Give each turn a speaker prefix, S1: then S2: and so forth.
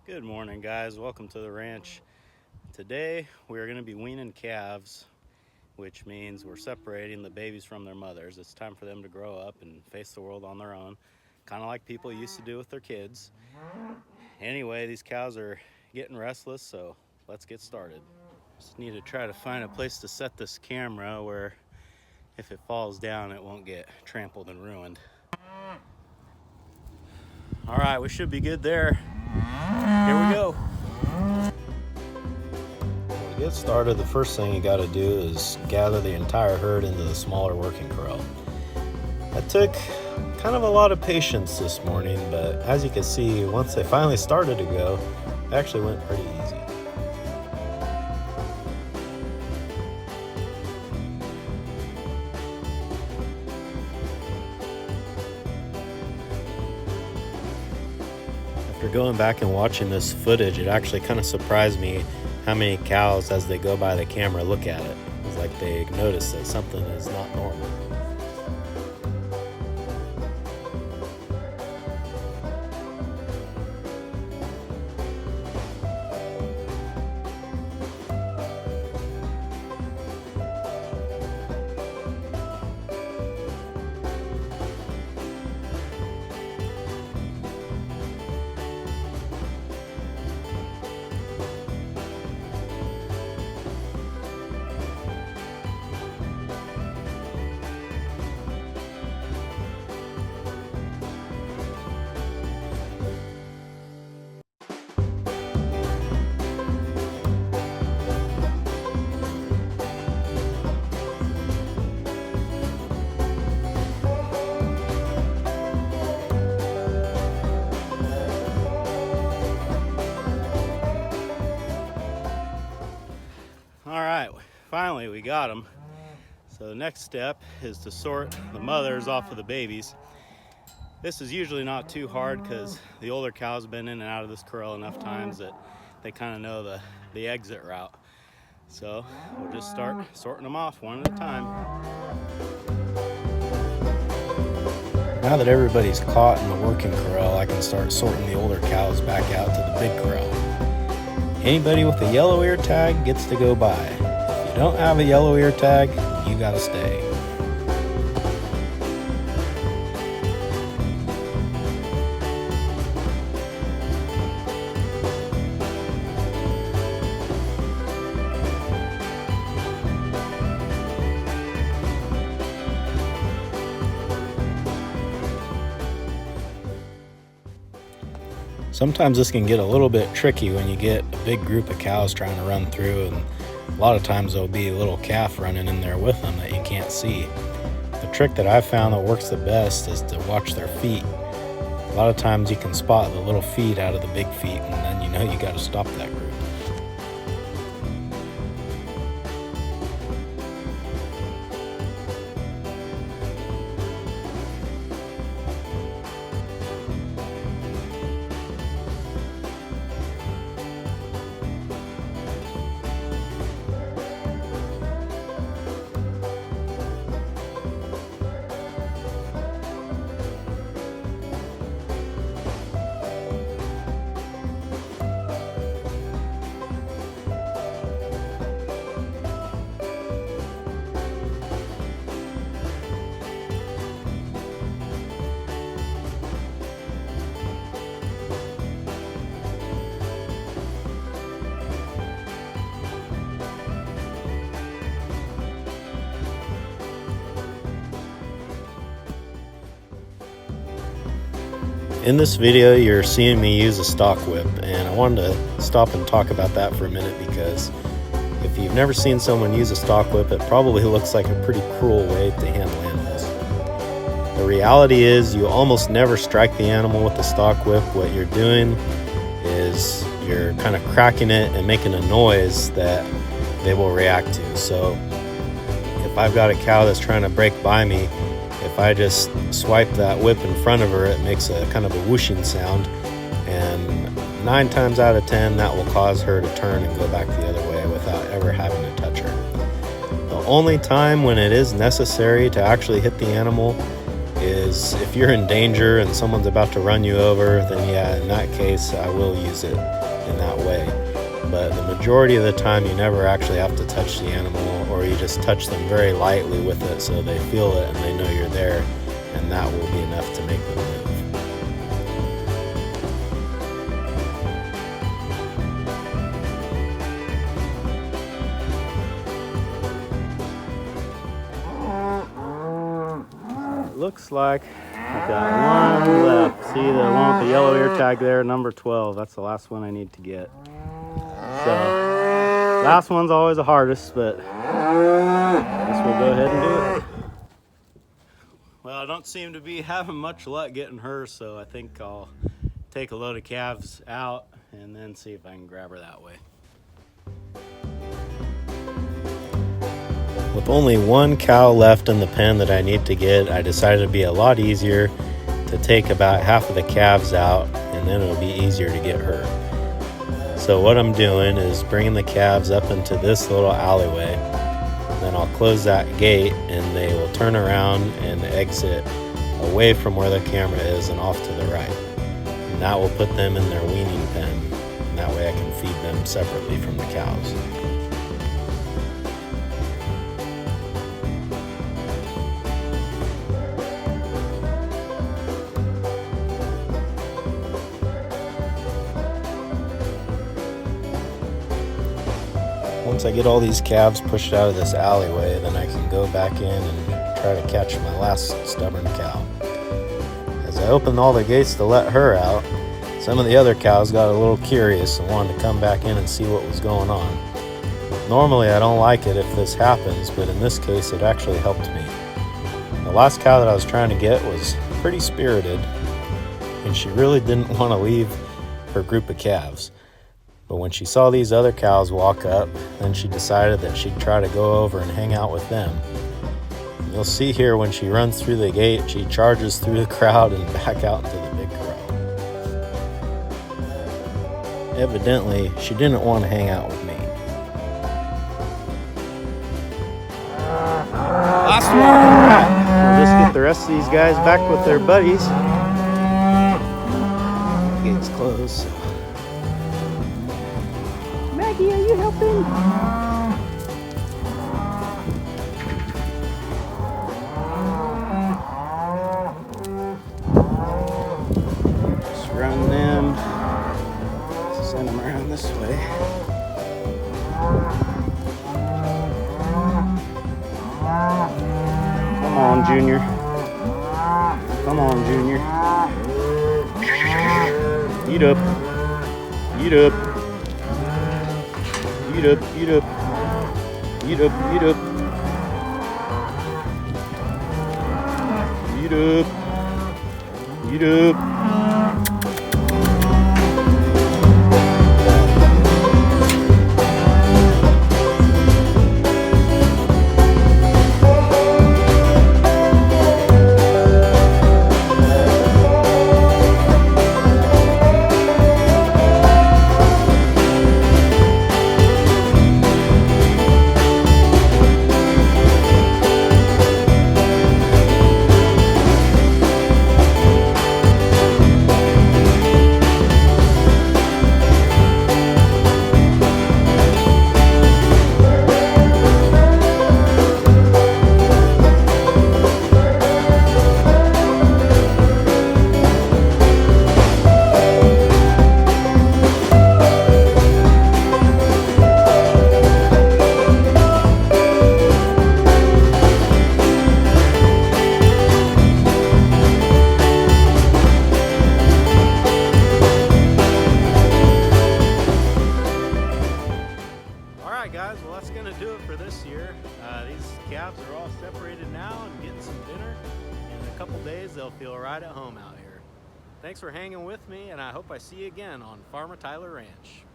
S1: Good morning, guys. Welcome to the ranch. Today we're going to be weaning calves, which means we're separating the babies from their mothers. It's time for them to grow up and face the world on their own, kind of like people used to do with their kids. Anyway, these cows are getting restless, so let's get started. Just need to try to find a place to set this camera where if it falls down it won't get trampled and ruined. All right, we should be good there. Here we go. To get started, the first thing you got to do is gather the entire herd into the smaller working corral. That took kind of a lot of patience this morning, but as you can see, once they finally started to go, it actually went pretty easy. After going back and watching this footage, it actually kind of surprised me how many cows, as they go by the camera, look at it. It's like they notice that something is not normal. All right, finally we got them. So the next step is to sort the mothers off of the babies. This is usually not too hard because the older cows have been in and out of this corral enough times that they kind of know the exit route. So we'll just start sorting them off one at a time. Now that everybody's caught in the working corral, I can start sorting the older cows back out to the big corral. Anybody with a yellow ear tag gets to go by. If you don't have a yellow ear tag, you gotta stay. Sometimes this can get a little bit tricky when you get a big group of cows trying to run through, and a lot of times there'll be a little calf running in there with them that you can't see. The trick that I've found that works the best is to watch their feet. A lot of times you can spot the little feet out of the big feet, and then you know you got to stop that group. In this video, you're seeing me use a stock whip, and I wanted to stop and talk about that for a minute because if you've never seen someone use a stock whip, it probably looks like a pretty cruel way to handle animals. The reality is you almost never strike the animal with the stock whip. What you're doing is you're kind of cracking it and making a noise that they will react to. So if I've got a cow that's trying to break by me, if I just swipe that whip in front of her, it makes a kind of a whooshing sound, and 9 times out of 10 that will cause her to turn and go back the other way without ever having to touch her. The only time when it is necessary to actually hit the animal is if you're in danger and someone's about to run you over, then yeah, in that case, I will use it in that way. But the majority of the time, you never actually have to touch the animal, or you just touch them very lightly with it so they feel it and they know you're there, and that will be enough to make them move. Looks like I've got one left. See the one with the yellow ear tag there, number 12. That's the last one I need to get. So, last one's always the hardest, but I guess we'll go ahead and do it. Well, I don't seem to be having much luck getting her, so I think I'll take a load of calves out and then see if I can grab her that way. With only one cow left in the pen that I need to get, I decided it'd be a lot easier to take about half of the calves out, and then it'll be easier to get her. So what I'm doing is bringing the calves up into this little alleyway. Then I'll close that gate and they will turn around and exit away from where the camera is and off to the right. And that will put them in their weaning pen, and that way I can feed them separately from the cows. Once I get all these calves pushed out of this alleyway, then I can go back in and try to catch my last stubborn cow. As I opened all the gates to let her out, some of the other cows got a little curious and wanted to come back in and see what was going on. Normally I don't like it if this happens, but in this case it actually helped me. The last cow that I was trying to get was pretty spirited, and she really didn't want to leave her group of calves. But when she saw these other cows walk up, then she decided that she'd try to go over and hang out with them. You'll see here when she runs through the gate, she charges through the crowd and back out into the big corral. Evidently, she didn't want to hang out with me. Last one! We'll just get the rest of these guys back with their buddies. The gate's closed, so. Maggie, are you helping? Just run them. Send them around this way. Come on, Junior. Come on, Junior. Eat up. Eat up. Eat up, eat up, eat up, eat up, eat up, eat up. Guys, well, that's gonna do it for this year. These calves are all separated now and getting some dinner. In a couple days they'll feel right at home out here. Thanks for hanging with me, and I hope I see you again on Farmer Tyler Ranch.